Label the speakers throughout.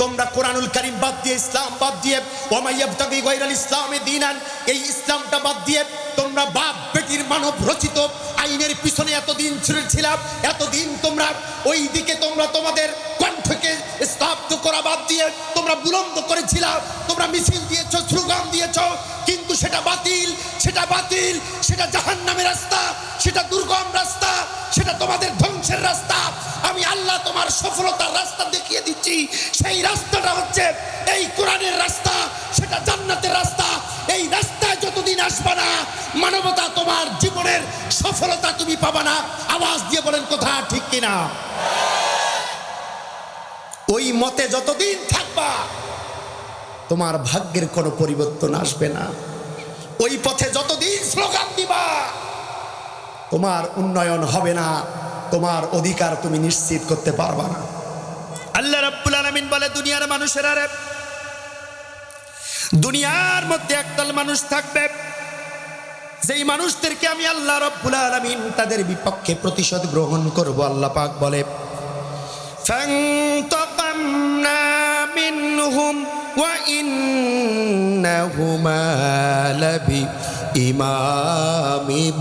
Speaker 1: তোমরা কোরআনুল কারীম বাদ দিয়ে, ইসলাম বাদ দিয়ে, ওয়া মাইয়াবতাগি গায়রাল ইসলামি দীনান, এই ইসলামটা বাদ দিয়ে তোমরা বাপ বেটির মানব রচিত আইনের পিছনে এতদিন ছিলাম। এতদিন তোমরা ওই দিকে তোমরা তোমাদের কণ্ঠকে স্তব্ধ করা বাদ দিয়ে তোমরা বুলন্দ করেছিলাম, তোমরা মিছিল দিয়েছ, স্লোগান দিয়েছ, কিন্তু সেটা বাতিল, সেটা বাতিল, সেটা জাহান্নামের রাস্তা, সেটা দুর্গম রাস্তা, সেটা তোমাদের ধ্বংসের রাস্তা। আমি আল্লাহ তোমার সফলতার রাস্তা দেখিয়ে দিচ্ছি। সেই রাস্তাটা হচ্ছে এই কোরআনের রাস্তা, সেটা জান্নাতের রাস্তা। এই রাস্তায় যতদিন আসবা না, মানবতা তোমার জীবনের সফলতা তুমি পাবা না। আওয়াজ দিয়ে বলেন কথা ঠিক কিনা? ওই মতে যতদিন থাকবা তোমার ভাগ্যের কোনো পরিবর্তন আসবে না। ওই পথে যতদিন স্লোগান দিবা তোমার উন্নয়ন হবে না, তোমার অধিকার তুমি নিশ্চিত করতে পারবা না। আল্লাহ রাব্বুল আলামিন বলে, দুনিয়ার মানুষেরা রে, দুনিয়ার মধ্যে একদল মানুষ থাকবে, যেই মানুষদেরকে আমি আল্লাহ রাব্বুল আলামিন তাদের বিপক্ষে প্রতিশোধ গ্রহণ করব। আল্লাহ পাক বলে, ফান্তাকামনা মিনহুম ওয়া ইন্নাহুমা লাবি ইমামিন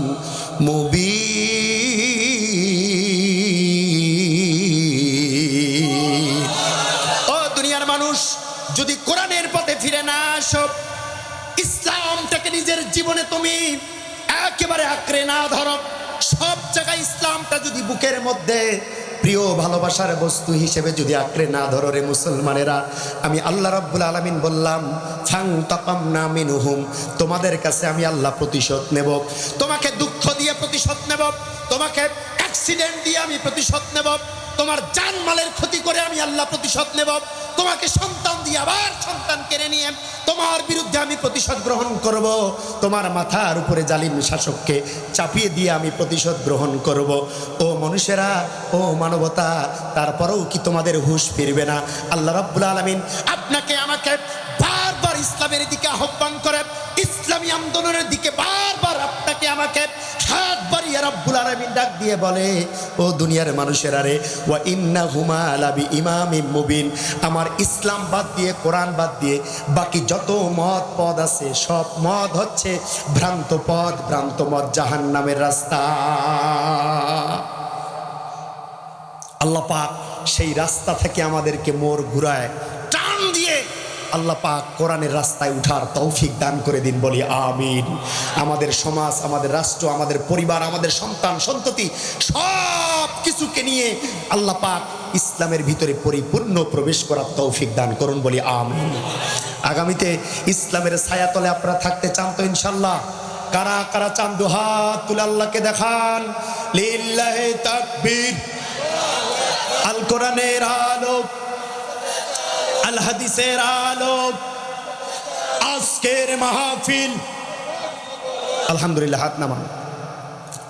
Speaker 1: মুবিন। ও দুনিয়ার মানুষ, যদি কোরআনের পথে ফিরে না আসো, ইসলামটাকে নিজের জীবনে তুমি একেবারে আঁকড়ে না ধরো, সব জায়গায় ইসলামটা যদি বুকের মধ্যে প্রিয় ভালোবাসার বস্তু হিসেবে যদি আঁকড়ে না ধরো রে মুসলমানেরা, আমি আল্লাহ রাব্বুল আলামিন বললাম, ফান্তাকামনা মিনহুম, তোমাদের কাছে আমি আল্লাহ প্রতিশোধ নেব। তোমাকে দুঃখ দিয়ে প্রতিশোধ নেব, তোমাকে অ্যাক্সিডেন্ট দিয়ে আমি প্রতিশোধ নেব, তোমার জানমালের ক্ষতি করে আমি আল্লাহ প্রতিশোধ নেব, তোমাকে সন্তান দিয়ে আবার সন্তান কেড়ে নিয়ে তোমার বিরুদ্ধে আমি প্রতিশোধ গ্রহণ করব, তোমার মাথার উপরে জালিম শাসককে চাপিয়ে দিয়ে আমি প্রতিশোধ গ্রহণ করব। ও মানুষেরা, ও মানবতা, তারপরেও কি তোমাদের হুঁশ ফিরবে না? আল্লাহ রাব্বুল আলামিন আপনাকে আমাকে বারবার ইসলামের দিকে আহ্বান করে, ইসলামী আন্দোলনের দিকে বারবার আপনাকে আমাকে হাত বাড়িয়ে রাব্বুল আলামিন ডাক দিয়ে বলে, ও দুনিয়ার মানুষেরা রে, ওয়া ইন্নাহুমা লাবি ইমামিন মুবিন, আমার ইসলাম বাদ দিয়ে, কোরআন বাদ দিয়ে বাকি যত মত পদ আছে, সব মত হচ্ছে ভ্রান্ত পথ, ভ্রান্ত মত, জাহান্নামের রাস্তা। আল্লাহ পাক সেই রাস্তা থেকে আমাদেরকে মোড় ঘুরায় টান দিয়ে আল্লাহ পাক কোরআনের রাস্তায় উঠার তৌফিক দান করে দিন, বলি আমিন। আমাদের সমাজ, আমাদের রাষ্ট্র, আমাদের পরিবার, আমাদের সন্তান সন্ততি সব কিছুকে নিয়ে আল্লাহ পাক ইসলামের ভিতরে পরিপূর্ণ প্রবেশ করার তৌফিক দান করুন, বলি আমিন। আগামীতে ইসলামের ছায়াতলে আপনারা থাকতে চান তো ইনশাল্লাহ? কারা কারা চান? দুহাত তুলে আল্লাহকে দেখান। লিল্লাহি তাকবীর। আল কোরআনের আলো, আল হাদিসের আলো, আজকের মাহফিল, আলহামদুলিল্লাহ। হাত নামান।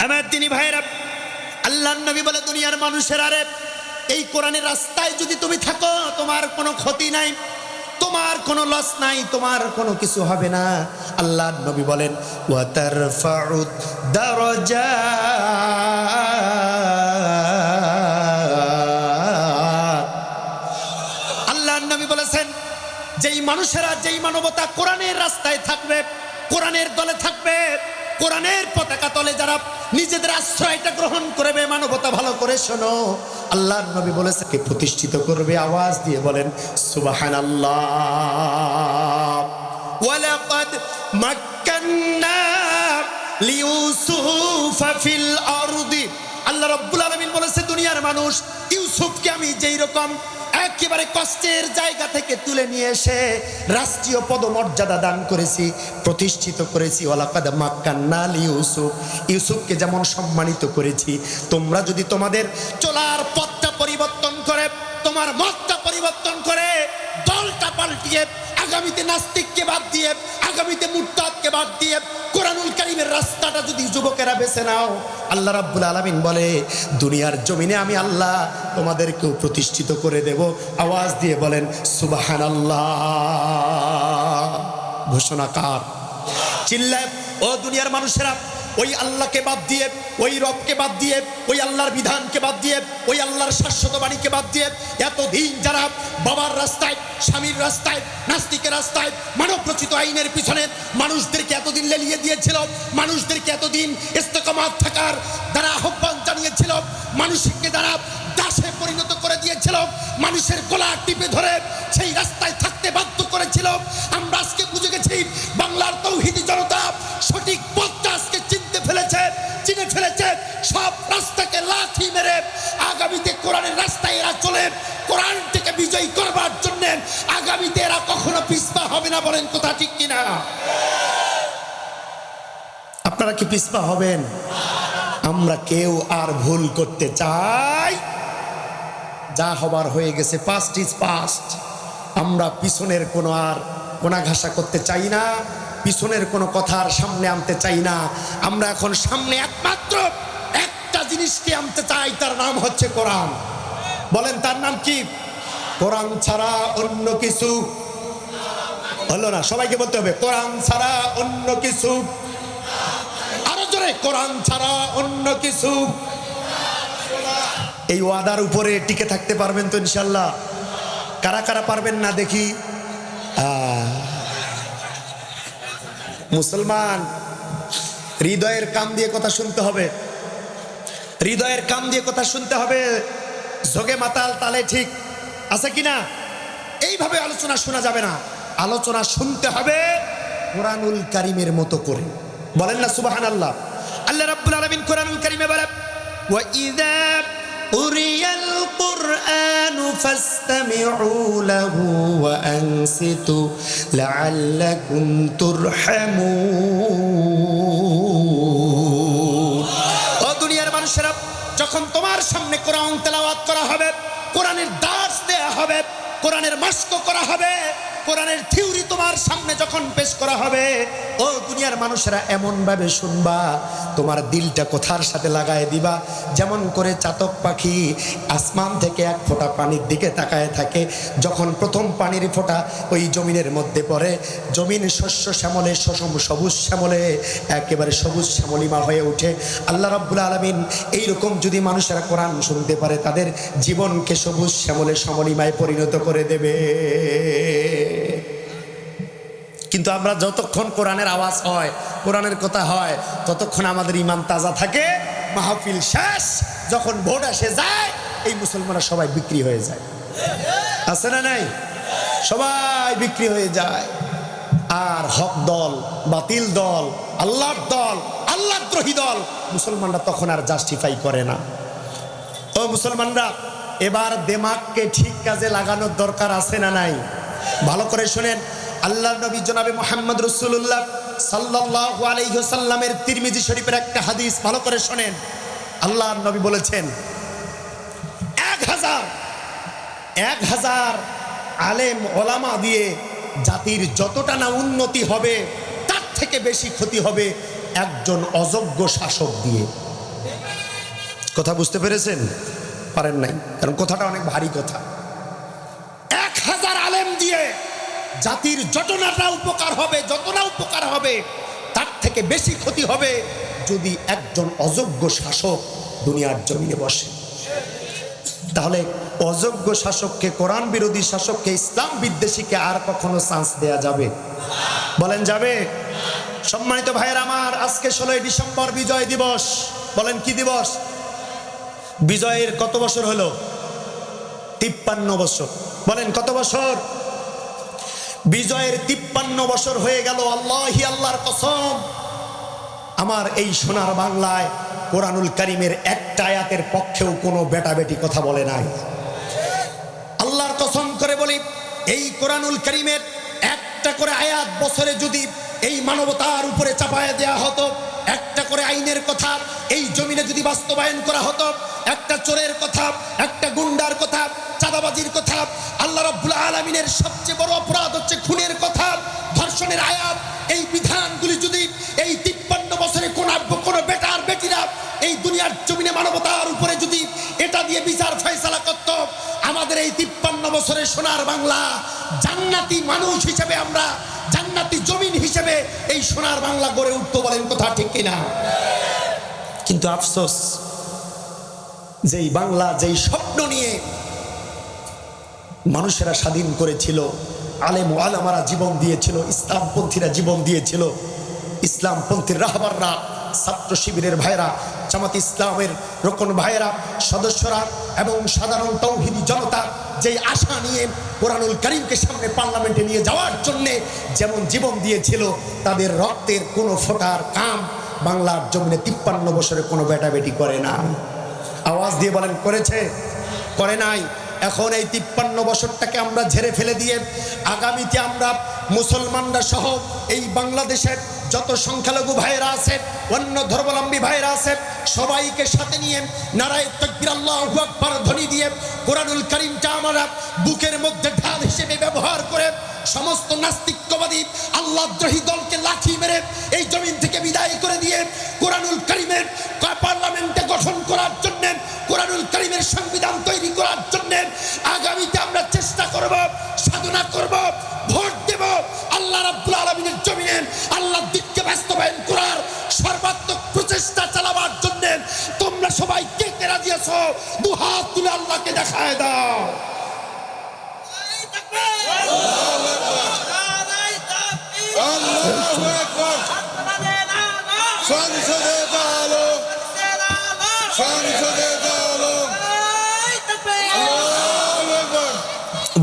Speaker 1: আমার তিনি ভাইরা, আল্লাহর নবী বলে, দুনিয়ার মানুষেরা রে, এই কোরআনের রাস্তায় যদি তুমি থাকো, তোমার কোনো ক্ষতি নাই, তোমার কোনো লস নাই, তোমার কোনো কিছু হবে না। আল্লাহর নবী বলেন, ওয়া তারফাউদ দারাজাত। আল্লাহর নবী বলেছেন, যেই মানুষেরা, যেই মানবতা কোরআনের রাস্তায় থাকবে, কোরআনের দলে থাকবে, কোরআনের পতাকা তলে যারা নিজেদের আশ্রয়টা গ্রহণ করবে, মানবতা ভালো করে শোনো, আল্লাহর নবী বলেছে কে প্রতিষ্ঠিত করবে। আওয়াজ দিয়ে বলেন সুবহানাল্লাহ। ওয়ালাকাদ মাক্কান্না লিইউসুফা ফিল আরদি। আল্লাহ রাব্বুল আলামিন বলেছে, দুনিয়ার মানুষ, ইউসুফকে আমি যেই রকম একেবারে কষ্টের জায়গা থেকে তুলে নিয়ে এসে রাষ্ট্রীয় পদমর্যাদা দান করেছি, প্রতিষ্ঠিত করেছি, ওয়ালাকাদ মাক্কান্না লিইউসুফ, ইউসুফকে যেমন সম্মানিত করেছি, তোমরা যদি তোমাদের চলার পথটা পরিবর্তন করে, তোমার মতটা পরিবর্তন করে, দলটা পাল্টিয়ে, আগামীতে নাস্তিককে বাদ দিয়ে, আগামীতে মুরতাদকে বাদ দিয়ে কোরআনুল কারীমের রাস্তাটা যদি যুবকেরা বেছে নাও, আল্লাহ রাব্বুল আলামিন বলে, দুনিয়ার জমিনে আমি আল্লাহ তোমাদেরকেও প্রতিষ্ঠিত করে দেব। আওয়াজ দিয়ে বলেন সুবহানাল্লাহ। ঘোষণা কার? চিল্লায়। ও দুনিয়ার মানুষেরা, ওই আল্লাহকে বাদ দিয়ে, ওই রবকে বাদ দিয়ে, ওই আল্লাহর বিধানকে বাদ দিয়ে, ওই আল্লাহর শাশ্বত বাণীকে বাদ দিয়ে এতদিন যারা বাবার রাস্তায়, স্বামীর রাস্তায়, নাস্তিকের রাস্তায়, মানব রচিত আইনের পিছনে মানুষদেরকে এতদিন লেলিয়ে দিয়েছিল, মানুষদেরকে এতদিন ইস্তেকামাত থাকার দ্বারা আহ্বান জানিয়েছিল, মানুষকে দ্বারা দাসে পরিণত করে দিয়েছিল, মানুষের গলা টিপে ধরে সেই রাস্তায় থাকতে বাধ্য করেছিল। আমরা আজকে বুঝে গেছি বাংলার তৌহিদি জনতা সঠিক পথটা আজকে চিনতে ফেলেছে, চিনে ফেলেছে। সব রাস্তাকে লাঠি মেরে আগামীতে কোরআনের রাস্তায় এরা চলে কোরআনটাকে বিজয়ী করবার জন্য। আগামীতে এরা কখনো পিছপা হবে না, বলেন কথা ঠিক কিনা? আপনারা কি পিছপা হবেন? আমরা কেউ আর ভুল করতে চাই? যা হবার হয়ে গেছে, পাস্ট ইজ পাস্ট। আমরা পিছনের কোনো আর কোণাঘাসা করতে চাই না, পিছনের কোনো কথার সামনে আনতে চাই না। আমরা এখন সামনে একমাত্র একটা জিনিসকে আনতে চাই, তার নাম হচ্ছে কোরআন। বলেন তার নাম কি? কোরআন ছাড়া অন্য কিছু হলো না। সবাইকে বলতে হবে কোরআন ছাড়া অন্য কিছু। আরো জোরে, কোরআন ছাড়া অন্য কিছু। এই ওয়াদার উপরে টিকে থাকতে পারবেন তো ইনশাল্লাহ? কারা কারা পারবেন না দেখি? মুসলমান, হৃদয়ের কান দিয়ে কথা শুনতে হবে, হৃদয়ের কান দিয়ে কথা শুনতে হবে। যোগে মাতাল তালে ঠিক আছে কিনা? এইভাবে আলোচনা শোনা যাবে না। আলোচনা শুনতে হবে কোরআনুল কারীমের মতো করে। বলেন না সুবহানাল্লাহ। আল্লাহ রাব্বুল আলামিন কোরআনুল কারীমে বলেন, ওয়া ইযা উরিয়াল কুরআনু ফাসতামিউ লাহু ওয়া আনসিতু লাআল্লাকুম তুরহামুন। ও দুনিয়ার মানুষেরা, যখন তোমার সামনে কোরআন তেলাওয়াত করা হবে, কোরআনের দার্স দেয়া হবে, কোরআনের মাস্ক করা হবে, কোরআনের থিওরি তোমার সামনে যখন পেশ করা হবে, ও দুনিয়ার মানুষেরা এমন ভাবে শুনবা, তোমার দিলটা কথার সাথে লাগায় দিবা। যেমন করে চাতক পাখি আসমান থেকে এক ফোঁটা পানির দিকে তাকায় থাকে, যখন প্রথম পানির ফোঁটা ওই জমিনের মধ্যে পড়ে, জমিন শস্য শ্যামলে, সবুজ শ্যামলে একেবারে সবুজ শ্যামলিমা হয়ে ওঠে। আল্লাহ রাব্বুল আলামিন এইরকম যদি মানুষেরা কোরআন শুনতে পারে, তাদের জীবনকে সবুজ শ্যামলে শ্যামলিমায় পরিণত করে দেবে। কিন্তু আমরা যতক্ষণ কোরআনের আওয়াজ হয়, কোরআনের কথা হয়, ততক্ষণ আমাদের ঈমান তাজা থাকে। মাহফিল শেষ, যখন ভোট এসে যায়, এই মুসলমানরা সবাই বিক্রি হয়ে যায়। আছে না নাই? সবাই বিক্রি হয়ে যায়। আর হক দল, বাতিল দল, আল্লাহর দল, আল্লাহদ্রোহী দল মুসলমানরা তখন আর জাস্টিফাই করে না। ও মুসলমানরা, এবার দিমাগকে ঠিক কাজে লাগানোর দরকার আছে না নাই? ভালো করে শুনেন। আল্লাহর নবী জনাবে মুহাম্মদ রাসূলুল্লাহ সাল্লাল্লাহু আলাইহি ওয়াসাল্লামের তিরমিজি শরীফের একটা হাদিস ভালো করে শুনেন। আল্লাহর নবী বলেছেন, 1000 আলেম ওলামা দিয়ে জাতির যতটা না উন্নতি হবে, তার থেকে বেশি ক্ষতি হবে একজন অযোগ্য শাসক দিয়ে। কথা বুঝতে পেরেছেন? পারেন নাই? কারণ কথাটা অনেক ভারী কথা। 1000 আলেম দিয়ে জাতির যতটা উপকার হবে, তার থেকে বেশি ক্ষতি হবে যদি একজন অযোগ্য শাসক দুনিয়ার জমিনে বসে। তাহলে অযোগ্য শাসককে, কোরআন বিরোধী শাসককে, ইসলাম বিদ্বেষীকে আর কখনো চান্স দেয়া যাবে? বলেন যাবে? সম্মানিত ভাইয়ের আমার, আজকে 16 ডিসেম্বর বিজয় দিবস। বলেন কি দিবস? বিজয়ের কত বছর হলো? 53 বছর। বলেন কত বছর? বিজয়ের 53 বছর হয়ে গেল। আল্লাহি, আল্লাহর কসম, আমার এই সোনার বাংলায় কোরআনুল কারীমের একটা আয়াতের পক্ষেও কোনো বেটাবেটি কথা বলে নাই। আল্লাহর কসম করে বলি, এই কোরআনুল কারীমের একটা করে আয়াত বছরে যদি এই মানবতার উপরে চাপায় দেয়া হতো, একটা করে আইনের কথা এই জমিনে যদি বাস্তবায়ন করা হতো, একটা চোরের কথা, একটা গুন্ডার কথা, চাঁদাবাজির কথা, আল্লাহ রাব্বুল আলামিনের সবচেয়ে বড় অপরাধ হচ্ছে খুনের কথা, ধর্ষণের আয়াত, এই বিধানগুলি যদি এই 53 বছরে কোনো বেটার বেটিরা এই দুনিয়ার জমিনে মানবতার উপরে যদি এটা দিয়ে বিচার ফয়সালা করত, আমাদের এই 53 বছরের সোনার বাংলা জান্নাতি মানুষ হিসেবে আমরা জান্নাতি জমিন হিসেবে এই সোনার বাংলা গড়ে উঠতে, বলেন কথা ঠিক কিনা? কিন্তু আফসোস, যেই বাংলা, যেই স্বপ্ন নিয়ে মানুষেরা স্বাধীন করেছিল, আলেম ও আলেমারা জীবন দিয়েছিল, ইসলামপন্থীরা জীবন দিয়েছিল, ইসলামপন্থীর রাহবাররা, ছাত্র শিবিরের ভাইরা, জামাত ইসলামের রোকন ভাইরা, সদস্যরা এবং সাধারণ তৌহিদি জনতা যেই আশা নিয়ে কোরআনুল কারীমকে সামনে পার্লামেন্টে নিয়ে যাওয়ার জন্যে যেমন জীবন দিয়েছিল, তাদের রক্তের কোনো ফোঁটার কাম বাংলার জমিনে 53 বছরে কোনো বেটাবেটি করে না। আওয়াজ দিয়ে বলেন, করেছে? করে নাই। এখন এই 53 বছরটাকে আমরা ঝেড়ে ফেলে দিয়ে আগামীতে আমরা মুসলমানরা সহ এই বাংলাদেশের যত সংখ্যালঘু ভাইরা আছে, অন্য ধর্মাবলম্বী ভাইরা আছে, সবাইকে সাথে নিয়ে নারায়ে তাকবীর আল্লাহু আকবার ধ্বনি দিয়ে কোরআনুল কারীমটা আমরা বুকের মধ্যে ঢাল হিসেবে ব্যবহার করে সমস্ত নাস্তিকবাদী আল্লাহদ্রোহী দলকে লাঠি মেরে এই জমিন থেকে বিদায় করে দিয়ে কোরআনুল কারীমের পার্লামেন্টে গঠন করার জন্য, কোরআনুল কারীমের সংবিধান তৈরি করার জন্য আগামীতে আমরা চেষ্টা করব, সাধনা করব, ভোট দেব, আল্লাহ রাব্বুল আলামিনের জমিনে আল্লাহর দিককে বাস্তবায়ন করার সর্বাত্মক প্রচেষ্টা চালাবার জন্য তোমরা সবাই কে কে রাজি আছো? দুহাত তুলে আল্লাহকে দেখায় দাও।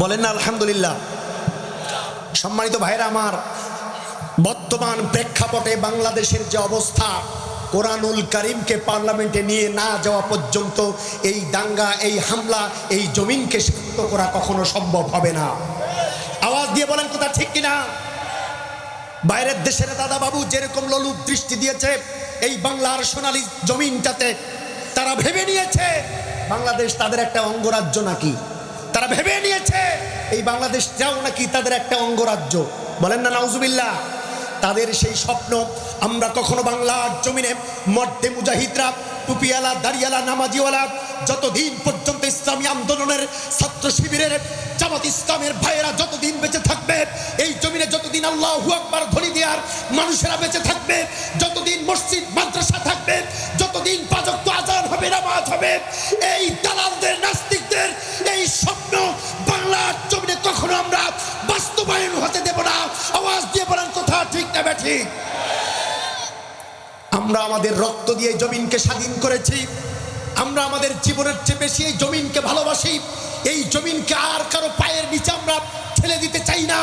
Speaker 1: বলেন না আলহামদুলিল্লাহ। সম্মানিত ভাইরা আমার, বর্তমান প্রেক্ষাপটে বাংলাদেশের যে অবস্থা, কোরআনুল কারীমকে পার্লামেন্টে নিয়ে না যাওয়া পর্যন্ত এই দাঙ্গা, এই হামলা, এই জমিনকে শান্ত করা কখনো সম্ভব হবে না। আওয়াজ দিয়ে বলেন কথা ঠিক কিনা? বাইরের দেশের দাদা বাবু যেরকম লোলুপ দৃষ্টি দিয়েছে এই বাংলার সোনালী জমিনটাতে, তারা ভেবে নিয়েছে বাংলাদেশ তাদের একটা অঙ্গরাজ্য নাকি, তারা ভেবে নিয়েছে এই বাংলাদেশটাও নাকি তাদের একটা অঙ্গরাজ্য। বলেন না নাউজুবিল্লাহ। তাদের সেই স্বপ্ন আমরা কখনো বাংলার জমিনে মর্দে মুজাহিদরা, টুপিওয়ালা, দাড়িওয়ালা, নামাজিওয়ালা, যতদিন পর্যন্ত ইসলামী আন্দোলনের ছাত্র শিবিরের, জামাত ইসলামের ভাইয়েরা যতদিন বেঁচে থাকবে, এই জমিনে যতদিন আল্লাহু আকবার ধ্বনি দেওয়ার মানুষেরা বেঁচে থাকবে, যতদিন মসজিদ মাদ্রাসা থাকবে, যতদিন পাঁচ ওয়াক্ত আযান হবে, নামাজ হবে, এই দালালদের, নাস্তিকদের এই স্বপ্ন বাংলার জমিনে কখনো আমরা বাস্তবায়ন হতে দেব না। আওয়াজ দিয়ে বলেন কথা ঠিক না বেঠিক? আমরা আমাদের রক্ত দিয়ে এই জমিনকে স্বাধীন করেছি, আমরা আমাদের জীবনের চেয়ে বেশি এই জমিনকে ভালোবাসি। এই জমিনকে আর কারো পায়ের নিচে আমরা ঠেলে দিতে চাই না।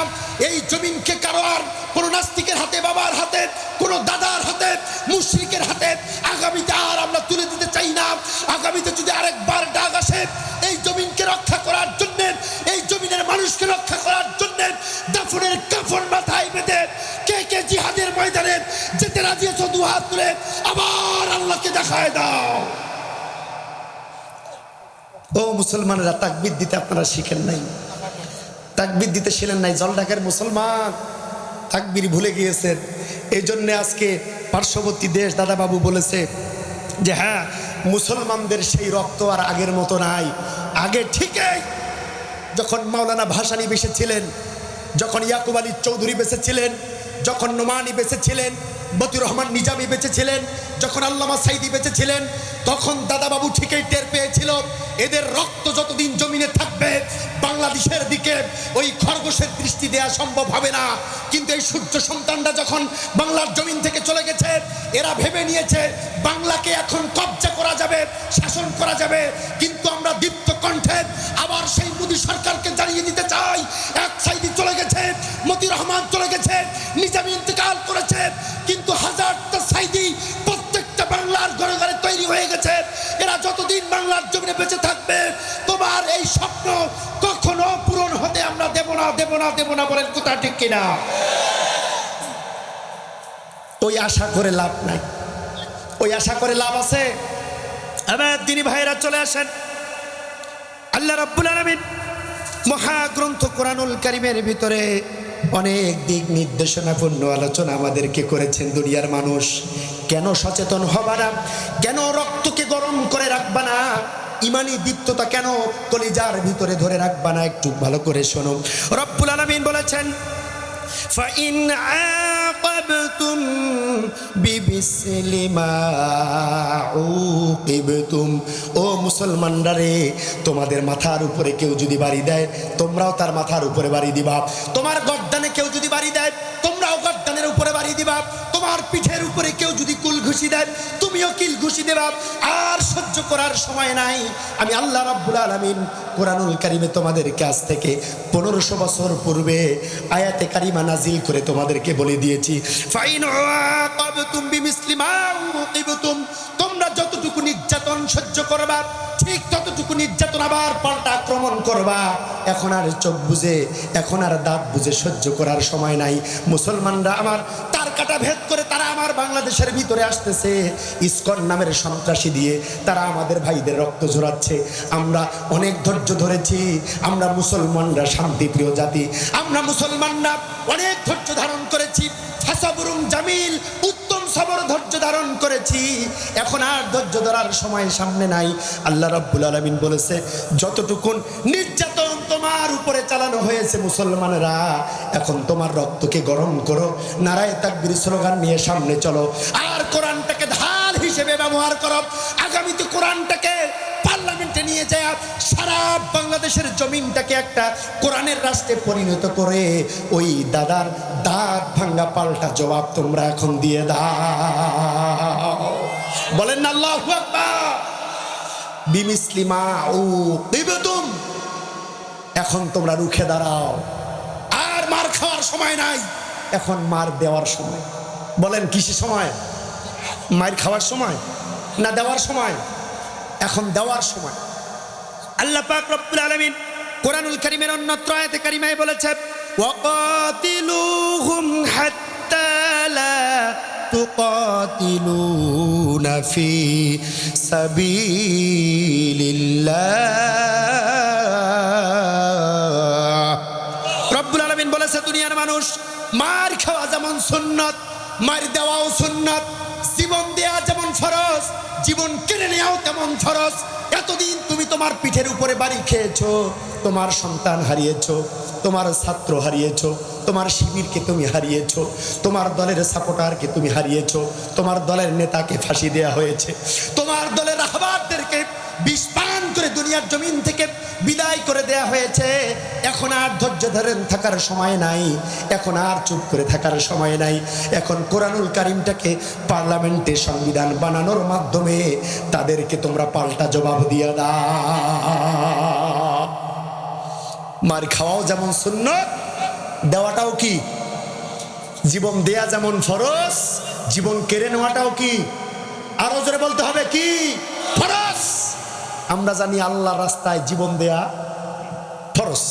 Speaker 1: এই জমিনকে কারো আর কোনো নাস্তিকের হাতে, বাবার হাতে, কোনো দাদার হাতে, মুশরিকের হাতে আগামীতে আর আমরা তুলে দিতে চাই না। আগামীতে যদি আরেকবার ডাক আসে এই জমিনকে রক্ষা করার জন্য, এই জমিনের মানুষকে রক্ষা করার জন্য, দাফনের কাফন মাথায় বেঁধে কে কে জিহাদের ময়দানে যেতে রাজি আছো? দুহাত তুলে আবার আল্লাহকে দেখায় দাও। ও মুসলমানেরা, তাকবীর দিতে আপনারা শিখেন নাই, তাকবীর দিতে শিখেন নাই। জলঢাকার মুসলমান তাকবীর ভুলে গিয়েছেন। এই জন্য আজকে পার্শ্ববর্তী দেশ দাদাবাবু বলেছে যে হ্যাঁ, মুসলমানদের সেই রক্ত আর আগের মতো নাই। আগে ঠিকই যখন মাওলানা ভাসানী বেঁচে ছিলেন, যখন ইয়াকুব আলী চৌধুরী বেঁচে ছিলেন, যখন নোমানি বেঁচে ছিলেন, মতিউর রহমান নিজামী বেঁচে ছিলেন, যখন আল্লামা সাইদি বেঁচে ছিলেন, তখন দাদাবাবু ঠিকই টের পেয়েছিল এদের রক্ত যতদিন জমিনে থাকবে বাংলাদেশের দিকে ওই খরগোশের দৃষ্টি দেওয়া সম্ভব হবে না। কিন্তু এই সূর্য সন্তানরা যখন বাংলার জমিন থেকে চলে গেছে, এরা ভেবে নিয়েছে বাংলাকে এখন কবজা করা যাবে, শাসন করা যাবে। কিন্তু আমরা দীপ্ত কণ্ঠে আবার সেই মোদী সরকারকে জানিয়ে দিতে চাই, এক সাইদি চলে গেছে, মতিউর রহমান চলে গেছে, নিজামী ইন্তেকাল করেছে, কিন্তু হাজারটা সাইদি প্রত্যেকটা বাংলার ঘরে ঘরে তৈরি হয়ে গেছে। এরা যতদিন বাংলার জমিনে বেঁচে থাকবে তোমার এই স্বপ্ন কখনো পূরণ হতে আমরা দেব না, দেব না, দেব না। বলেন কথা ঠিক কিনা? ওই আশা করে লাভ নাই, ওই আশা করে লাভ আছে? আমার দিনী ভাইরা চলে আসেন। আল্লাহ রাব্বুল আলামিন মহাগ্রন্থ কোরআনুল কারীমের ভিতরে অনেক দিক নির্দেশনাপূর্ণ আলোচনা আমাদেরকে করেছেন। দুনিয়ার মানুষ কেন সচেতন হবা না? কেন রক্তকে গরম করে রাখবা না? ইমানি দীপ্ততা কেন কলিজার ভিতরে ধরে রাখবা না? একটু ভালো করে শোনো। রব্বুল আলামিন বলেছেন ফাইন আকাবতুম বিমিসলি মা উকিবতুম। ও মুসলমানরা রে, তোমাদের মাথার উপরে কেউ যদি বাড়ি দেয় তোমরাও তার মাথার উপরে বাড়ি দিবা। তোমার গর্দানে কেউ যদি বাড়ি দেয় তোমরাও গর্দানের উপরে বাড়ি দিবা। তোমার পিঠের উপরে কেউ যদি কুল ঘুষি দেয় তুমিও কিল ঘুষি দেবা। আর সহ্য করার সময় নাই। আমি আল্লাহ রাব্বুল আলামিন কোরআনুল কারিমে তোমাদের কাছ থেকে 1500 বছর পূর্বে আয়াতে কারিমা নাজিল করে তোমাদেরকে বলে দিয়েছি, ফাইন আকাবতুম বিমিসলি মা উকিবতুম। তোমরা যতটুকু নির্যাতন সহ্য করবা ঠিক ততটুকু নির্যাতন আবার পাল্টা আক্রমণ করবা। এখন আর চোখ বুঝে, এখন আর দাঁত বুঝে সহ্য করার সময় নাই। মুসলমানরা আমার তার কাটা ভেদ করে তারা আমার বাংলাদেশের ভিতরে আসতেছে ইসকন নামের সন্ত্রাসী দিয়ে। তারা আমাদের ভাইদের রক্ত ঝরাচ্ছে। আমরা অনেক ধৈর্য ধরেছি। আমরা মুসলমানরা শান্তিপ্রিয় জাতি। আমরা মুসলমানরা অনেক ধৈর্য ধারণ করেছি। ফাসাবুরুম জামিল, উত্তম সবর ধৈর্য ধারণ করেছি। এখন আর ধৈর্য ধরার সময় সামনে নাই। আল্লাহ রাব্বুল আলামিন বলেছে, যতটুকুন নির্যাতন তোমার উপরে চালানো হয়েছে মুসলমানেরা, এখন তোমার রক্তকে গরম করো, নারায়ে তাকবীর স্লোগান নিয়ে সামনে চলো, আর কোরআনটাকে ঢাল হিসেবে ব্যবহার করো। আগামীতে কোরআনটাকে পার্লামেন্টে নিয়ে যায় সারা বাংলাদেশের জমিনটাকে একটা কোরআনের রাষ্ট্রে পরিণত করে ওই দাদার দাঁত ভাঙ্গা পাল্টা জবাব তোমরা এখন দিয়ে দাও। বলেন না আল্লাহু আকবার। বিমিসলি মা উকিবতুম। এখন তোমরা রুখে দাঁড়াও। আর মার খাওয়ার সময় নাই, এখন মার দেওয়ার সময়। বলেন কিসের সময়? মার খাওয়ার সময় না দেওয়ার সময়? এখন দেওয়ার সময়। আল্লাহ পাক রব্বুল আলামিন কোরআনুল কারীমের অন্যত্র আয়াতে কারিমায় বলেছে, ওয়াকাতিলুহুম হাত্তা লা তুকাতিলুনা ফি সাবিলিল্লাহ। রব্বুল আলামিন বলেছে, দুনিয়ার মানুষ, মার খাওয়া যেমন সুন্নাত, মার দেওয়াও সুন্নাত। জীবন দেয়া যেমন ফরজ, জীবন কেড়ে নেওয়াও তেমন ফরজ। এতদিন তুমি তোমার পিঠের উপরে বাড়ি খেয়েছো, তোমার সন্তান হারিয়েছো, তোমার ছাত্র হারিয়েছো, তোমার শিবিরকে তুমি হারিয়েছো, তোমার দলের সাপোর্টারকে তুমি হারিয়েছো, তোমার দলের নেতাকে ফাঁসি দেয়া হয়েছে, তোমার দলের রাহবারদেরকে বিষ পান করে দুনিয়ার জমিন থেকে বিদায় করে দেয়া হয়েছে। এখন আর ধৈর্য ধরে থাকার সময় নাই, এখন আর চুপ করে থাকার সময় নাই। এখন কোরআনুল কারীমটাকে পার্লামেন্টে সংবিধান বানানোর মাধ্যমে তাদেরকে তোমরা পাল্টা জবাব দিয়ে দাও। মার খাওয়াও যেমন সুন্নাত, দেওয়াটাও কি? জীবন দেয়া যেমন ফরজ, জীবন কেড়ে নেওয়াটাও কি? আরো জোরে বলতে হবে, কি? ফরজ। আমরা জানি আল্লাহর রাস্তায় জীবন দেয়া ফরজ,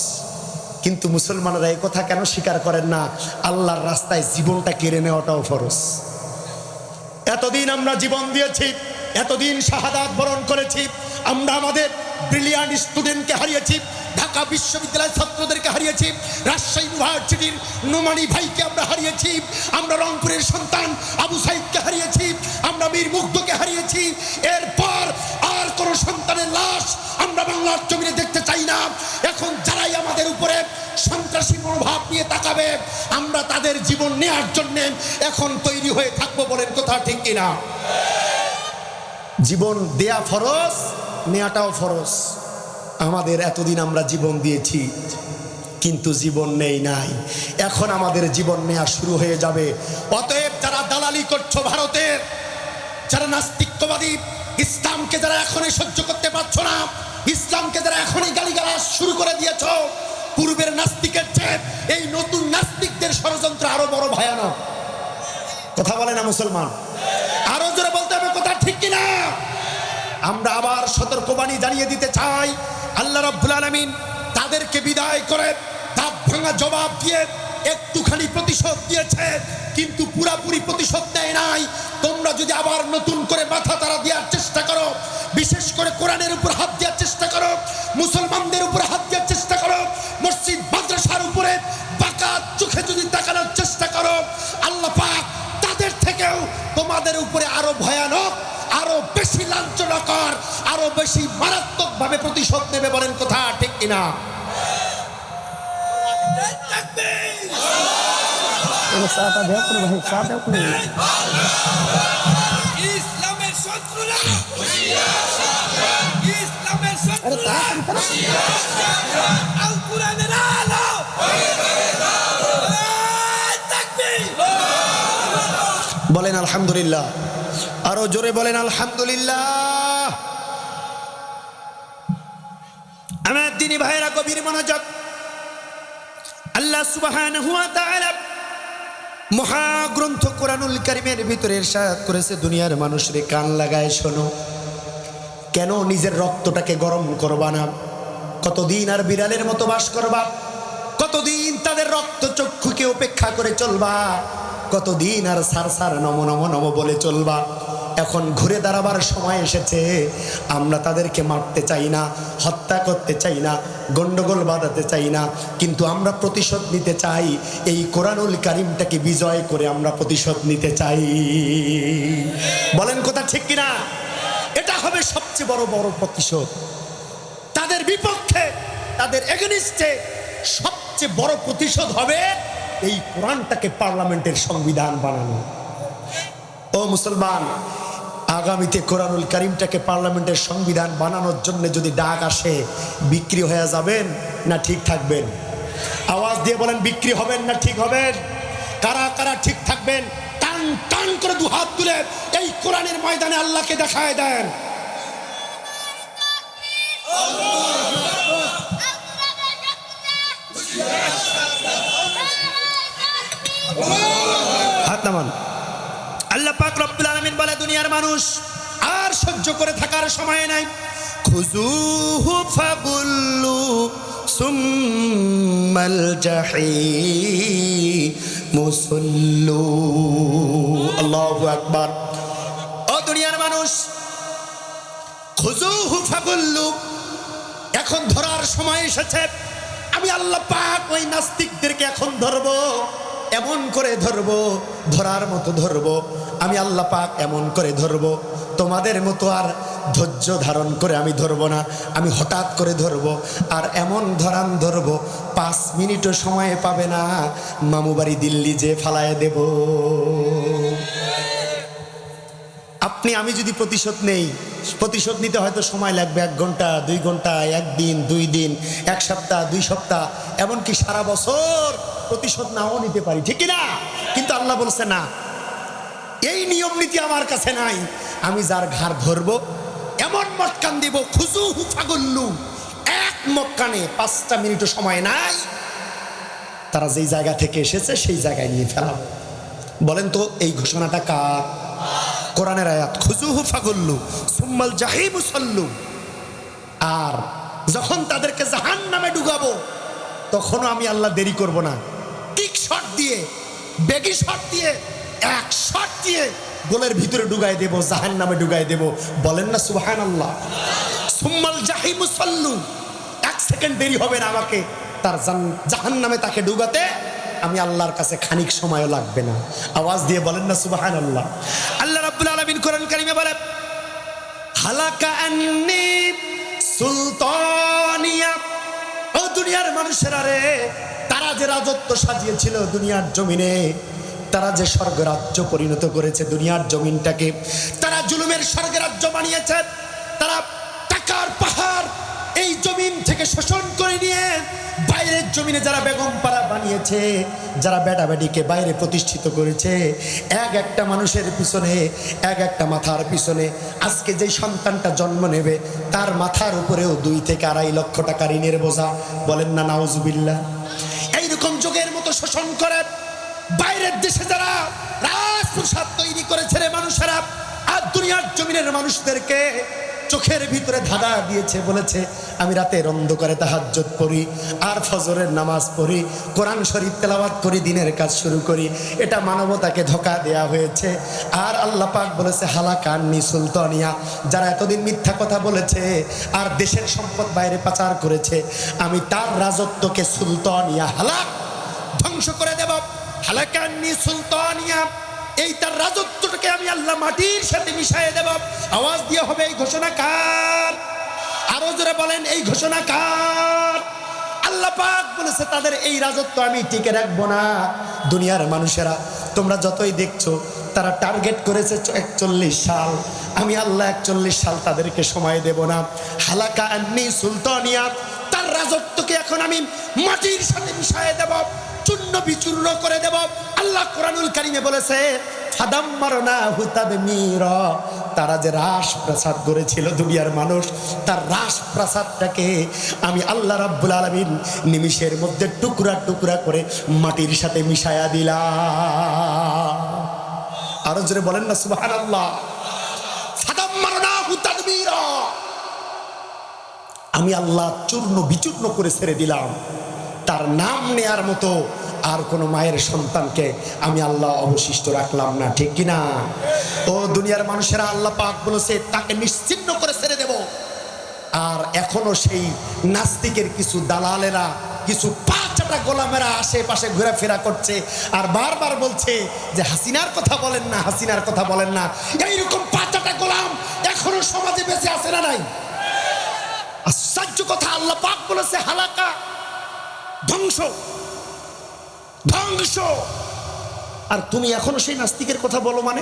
Speaker 1: কিন্তু মুসলমানরা এই কথা কেন স্বীকার করেন না? আল্লাহর রাস্তায় জীবনটা কেড়ে নেওয়াটাও ফরজ। এতদিন আমরা জীবন দিয়েছি, এতদিন শাহাদাত বরণ করেছি। আমরা আমাদের ব্রিলিয়ান্ট স্টুডেন্টকে হারিয়েছি, ঢাকা বিশ্ববিদ্যালয়ের ছাত্রদেরকে হারিয়েছি, রাজশাহী ইউনিভার্সিটির নোমানি ভাইকে আমরা হারিয়েছি, আমরা রংপুরের সন্তান আবু সাইদকে হারিয়েছি, আমরা মীর মুগ্ধকে হারিয়েছি। এরপর আর কোনো সন্তানের লাশ আমরা বাংলার জমিনে দেখতে চাই না। এখন যারাই আমাদের উপরে সন্ত্রাসী মনোভাব নিয়ে তাকাবে, আমরা তাদের জীবন নেওয়ার জন্য এখন তৈরি হয়ে থাকবো। বলেন কথা ঠিক কিনা? জীবন দেয়া ফরজ, নেওয়াটাও ফরজ। আমাদের এতদিন আমরা জীবন দিয়েছি, কিন্তু জীবন নেই নাই। এখন আমাদের জীবন নেওয়া শুরু হয়ে যাবে। অতএব যারা দালালি করছো ভারতের, যারা নাস্তিকবাদী, ইসলামকে যারা এখনই সহ্য করতে পারছো না, ইসলামকে যারা এখনই গালিগালাজ শুরু করে দিয়েছ, পূর্বের নাস্তিকের চেয়ে এই নতুন নাস্তিকদের ষড়যন্ত্র আরো বড় ভয়ানক। কথা বলে না মুসলমান? আরো জোরে বলতে হবে, কথা ঠিক কিনা? আমরা আবার সতর্কবাণী জানিয়ে দিতে চাই, আল্লাহ রাব্বুল আলামিন তাদেরকে বিদায় করে দাঁত ভাঙা জবাব দিয়ে একটুখানি প্রতিশোধ দিয়েছে, কিন্তু পুরাপুরি প্রতিশোধ দেয় নাই। তোমরা যদি আবার নতুন করে মাথা তারা দেওয়ার চেষ্টা করো, বিশেষ করে কোরআনের উপর হাত দেওয়ার চেষ্টা করো, মুসলমানদের উপর হাত দেওয়ার চেষ্টা করো, মসজিদ মাদ্রাসার উপরে বাঁকা চোখে যদি তাকানোর চেষ্টা করো, আল্লাহ পাক তাদের থেকেও তোমাদের উপরে আরো ভয়ানক, আরো বেশি লাঞ্ছনাকর, আরো বেশি মারাত্মক ভাবে প্রতিশোধ নেবে। বলেন কথা ঠিক কিনা?
Speaker 2: চাটা দেও করে ভাই, চা দেও করে।
Speaker 3: ইসলামের শত্রুরা ইসলামের
Speaker 2: আরে
Speaker 3: শত্রুরা
Speaker 2: তাড়াতাড়ি
Speaker 3: আল কোরআনের আলো তাকবীর।
Speaker 1: বলেন আলহামদুলিল্লাহ, আরো জোরে বলেন আলহামদুলিল্লাহ। আমার দিনী ভাইরা গভীর মনোযোগ। আল্লাহ সুবহানাহু ওয়া তাআলা মহাগ্রন্থ কোরআনুল কারীমের ভিতরে ইরশাদ করেছে, দুনিয়ার মানুষরে কান লাগায় শোনো। কেন নিজের রক্তটাকে গরম করবা না? কতদিন আর বিড়ালের মতো বাস করবা? কতদিন তাদের রক্ত চক্ষুকে উপেক্ষা করে চলবা? কতদিন আর সার সার নম নম নম বলে চলবা? এখন ঘুরে দাঁড়াবার সময় এসেছে। আমরা তাদেরকে মারতে চাই না, হত্যা করতে চাই না, গন্ডগোল বাঁধাতে চাই না, কিন্তু আমরা প্রতিশোধ নিতে চাই। এই কোরআনুল কারীমটাকে বিজয় করে আমরা প্রতিশোধ নিতে চাই। বলেন কথা ঠিক কিনা? এটা হবে সবচেয়ে বড় বড় প্রতিশোধ। তাদের বিপক্ষে, তাদের এগেনিস্টে সবচেয়ে বড় প্রতিশোধ হবে এই কোরআনটাকে পার্লামেন্টের সংবিধান বানানো। ও মুসলমান, আগামীতে কোরআনুল কারীমটাকে পার্লামেন্টের সংবিধান বানানোর জন্য যদি ডাক আসে, বিক্রি হয়ে যাবেন না ঠিক থাকবেন? আওয়াজ দিয়ে বলেন, বিক্রি হবেন না ঠিক হবেন? কারা কারা ঠিক থাকবেন? টান টান করে দু হাত তুলে এই কোরআনের ময়দানে আল্লাহকে দেখায় দেন। হাত নামান। আল্লাহ পাক রব্বুল আলামিন বলে, দুনিয়ার মানুষ আর সহ্য করে থাকার সময় নাই। খুজুহু ফাগুল্লু সুম্মাল জাহিম সুল্লু। আল্লাহু আকবার। ও দুনিয়ার মানুষ, খুজুহু ফাগুল্লু, এখন ধরার সময় এসেছে। আমি আল্লাহ পাক ওই নাস্তিকদেরকে এখন ধরবো, এমন করে ধরবো, ধরার মতো ধরবো। আমি আল্লাহ পাক এমন করে ধরবো, তোমাদের মতো আর ধৈর্য ধারণ করে আমি ধরবো না। আমি হঠাৎ করে ধরবো, আর এমন ধরান ধরবো 5 মিনিটও সময় পাবে না, মামু বাড়ি দিল্লি যে ফালায় দেব। আপনি আমি যদি প্রতিশোধ নেই, প্রতিশোধ নিতে হয়তো সময় লাগবে 1 ঘন্টা, 2 ঘন্টা, 1 দিন, 2 দিন, 1 সপ্তাহ, 2 সপ্তাহ, এমনকি সারা বছর প্রতিশোধ নাও নিতে পারি, ঠিক না? কিন্তু আল্লাহ বলছে না, এই নিয়ম নীতি আমার কাছে নাই। আমি যার ঘাড় ধরবো, এমন মটকান দিব, খুজুহু ফাগুল্লু, 1 মটকানে 5টা মিনিটও সময় নাই, তারা যেই জায়গা থেকে এসেছে সেই জায়গায় নিয়ে ফেলাবো। বলেন তো এই ঘোষণাটা কার? কোরআনের আয়াত, খুজুহু ফাগুল্লু সুম্মাল জাহিম সুল্লু। আর যখন তাদেরকে জাহান্নামে ডুবাবো, তখনও আমি আল্লাহ দেরি করব না। কিক শট দিয়ে, বেগি শট দিয়ে, 1 শট দিয়ে গোলের ভিতরে ডুগাই দেব, জাহান্নামে ডুগাই দেব। বলেন না সুবহানাল্লাহ। সুম্মাল জাহিম সুল্লু, 1 সেকেন্ড দেরি হবে না আমাকে তার জাহান্নামে তাকে ডুবাতে। আমি আল্লাহর কাছে খানিক সময়ও লাগবে না। আওয়াজ দিয়ে বলেন না সুবহানাল্লাহ। আল্লাহ রাব্বুল আলামিন কোরআন কারীমে বলে, হালাকা আন্নি সুলতানিয়া। ও দুনিয়ার মানুষেরা রে, তারা যে রাজত্ব সাজিয়েছিল দুনিয়ার জমিনে, তারা যে স্বর্গরাজ্য পরিণত করেছে দুনিয়ার জমিনটাকে, তারা জুলুমের স্বর্গরাজ্য বানিয়েছে। তারা টাকার পাহাড় এই জমিন থেকে শোষণ করে নিয়ে বাইরের জমিনে যারা বেগম পাড়া বানিয়েছে, যারা বেটাবেটিকে বাইরে প্রতিষ্ঠিত করেছে, এক একটা মানুষের পিছনে, এক একটা মাথার পিছনে আজকে যেই সন্তানটা জন্ম নেবে, তার মাথার উপরেও 2 থেকে 2.5 লক্ষ টাকা ঋণের বোঝা। বলেন না নাউজুবিল্লাহ। এইরকম যোগের মতো শোষণ করে বাইরের দেশে যারা রাজপ্রসাদ তৈরি করেছে রে মানুষেরা, আর দুনিয়ার জমিনের মানুষদেরকে চোখের ভিতরে ধাঁধা দিয়েছে, বলেছে আমি রাতের অন্ধকারে তাহাজ্জুদ পড়ি, আর ফজরের নামাজ পড়ি, কোরআন শরীফ তেলাওয়াত করি, দিনের কাজ শুরু করি। এটা মানবতাকে ধোঁকা দেয়া হয়েছে। আর আল্লাহ পাক বলেছে, হালাকা আন্নি সুলতানিয়া, যারা এতদিন মিথ্যা কথা বলেছে আর দেশের সম্পদ বাইরে পাচার করেছে, আমি তার রাজত্বকে সুলতানিয়া, হালাক, ধ্বংস করে দেব। হালাকা আন্নি সুলতানিয়া, এই তার রাজত্বটাকে আমি আল্লাহ মাটির সাথে মিশিয়ে দেব। আওয়াজ দিয়ে হবে, এই ঘোষণা কার? আরো জোরে বলেন, এই ঘোষণা কার? আল্লাহ পাক বলেছে তাদের এই রাজত্ব আমি টিকে রাখবো না। দুনিয়ার মানুষেরা তোমরা যতই দেখছো তারা টার্গেট করেছে 41 সাল, আমি আল্লাহ 41 সাল তাদেরকে সময় দেব না। হালাকা আন্নি সুলতানিয়া, তার রাজত্বকে এখন আমি মাটির সাথে মিশিয়ে দেব, চূর্ণ বিচূর্ণ করে দেব। আল্লাহ কোরআনুল কারীমে বলেছে ফাদাম্মারনাহু তাদমীরা, তারা যে রাজপ্রাসাদ গড়েছিল দুনিয়ার মানুষ, তার রাজপ্রাসাদটাকে আমি আল্লাহ রাব্বুল আলামিন নিমিষের মধ্যে টুকরা টুকরা করে মাটির সাথে মিশায়া দিলাম। আরো জোরে বলেন না সুবহানাল্লাহ। ফাদাম্মারনাহু তাদমীরা, আমি আল্লাহ চূর্ণ বিচূর্ণ করে ছেড়ে দিলাম। তার নাম নেয়ার মতো আর কোন মায়ের সন্তানকে আমি আল্লাহ অবশিষ্ট রাখলাম না, ঠিক কিনা? ও দুনিয়ার মানুষেরা, আল্লাহ পাক বলেছে তাকে নিশ্চিহ্ন করে ছেড়ে দেব। আর এখনো সেই নাস্তিকের কিছু দালালেরা, কিছু পাঁচটা গোলামেরা আশেপাশে ঘোরাফেরা করছে আর বারবার বলছে যে হাসিনার কথা বলেন না, হাসিনার কথা বলেন না। এইরকম পাঁচটা গোলাম এখনো সমাজে বেঁচে আছে না নাই? আশ্চর্য কথা, আল্লাহ পাক বলেছে হালাকা, ধ্বংস ধ্বংস। আর তুমি এখনো সেই নাস্তিকের কথা বলো, মানে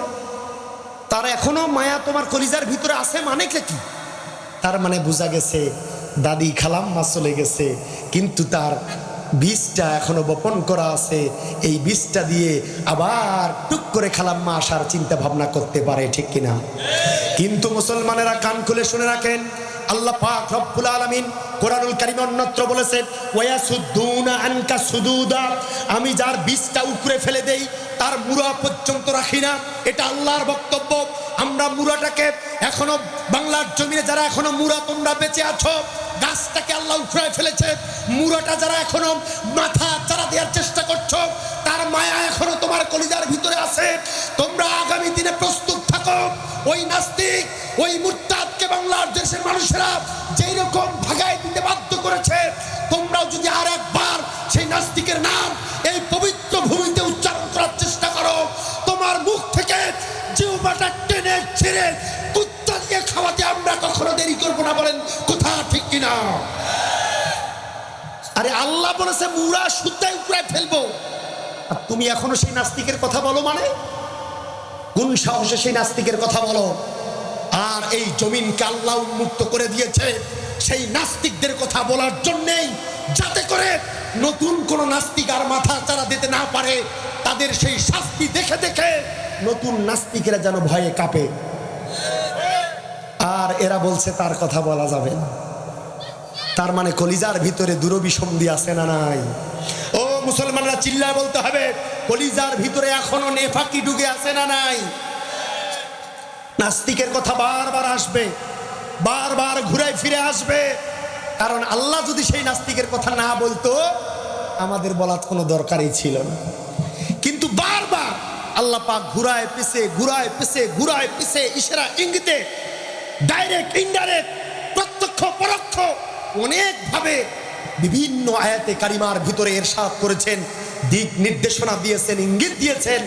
Speaker 1: তার এখনো মায়া তোমার কলিজার ভিতরে আছে, মানে কি? তার মানে বোঝা গেছে দাদি খালাম্মা চলে গেছে, কিন্তু তার বীজটা এখনো বপন করা আছে। এই বীজটা দিয়ে আবার টুক করে খালাম্মা আসার চিন্তা ভাবনা করতে পারে, ঠিক কিনা? কিন্তু মুসলমানেরা কান খুলে শুনে রাখেন, আল্লাহ পাক রব্বুল আলামিন কোরআনুল কারীমে অন্যত্র বলেছেন ওয়াসুদ্দুনা আনকা সুদুদা, আমি যার বীজটা উপরে ফেলে দেই তার মুড়া পর্যন্ত রাখি না। এটা আল্লাহর বক্তব্য। আমরা মুড়াটাকে এখনো বাংলার জমিনে যারা এখনো মুড়া তোমরা বেঁচে আছো, গাছটাকে আল্লাহ উপরে ফেলেছে, মুড়াটা যারা এখনো মাথা চারা দেওয়ার চেষ্টা করছো, তার মায়া এখনো তোমার কলিজার ভিতরে আছে। তোমরা আগামী দিনে প্রস্তুত থাকো। ওই নাস্তিক, ওই মুরতাদকে বাংলার দেশের মানুষেরা যেই রকম ভাগায় দিতে বাধ্য করেছে, তোমরাও যদি আর একবার সেই নাস্তিকের নাম এই পবিত্র ভূমিতে উচ্চারণ করার চেষ্টা করো, তোমার মুখ থেকে জিহ্বাটা টেনে ছিঁড়ে কুত্তা দিয়ে খাওয়াতে আমরা কখনো দেরি করবো না। বলেন কথা ঠিক কিনা? আরে আল্লাহ বলেছে মুড়া সুতায় উপরে ফেলবো, আর তুমি এখনো সেই নাস্তিকের কথা বলো, মানে কোন সাহসে সেই নাস্তিকের কথা বলো? আর এই জমিনকে আল্লাহ উন্মুক্ত করে দিয়েছে সেই নাস্তিকদের কথা বলার জন্যেই, যাতে করে নতুন কোন নাস্তিক আর মাথা চারা দিতে না পারে। তাদের সেই শাস্তি দেখে দেখে নতুন নাস্তিকেরা যেন ভয়ে কাঁপে। আর এরা বলছে তার কথা বলা যাবে না। তার মানে কলিজার ভিতরে দুরভিসন্ধি আছে না নাই? ও মুসলমানরা, চিল্লায় বলতে হবে, কলিজার ভিতরে এখনো নেফাকি ঢুকে আছে না নাই? নাস্তিকের কথা বারবার আসবে, বারবার ঘুরে ফিরে আসবে। কারণ আল্লাহ যদি সেই নাস্তিকের কথা না বলতো, আমাদের বলার কোনো দরকারই ছিল না। কিন্তু বারবার আল্লাহ পাক ঘুরায় পিছে ঘুরায় পিছে ঘুরায় পিছে, ইশারা ইঙ্গিতে, ডাইরেক্ট ইনডাইরেক্ট, প্রত্যক্ষ পরোক্ষ, অনেকভাবে বিভিন্ন আয়াতে কারিমার ভিতরে ইরশাদ করেছেন, দিক নির্দেশনা দিয়েছেন, ইঙ্গিত দিয়েছেন।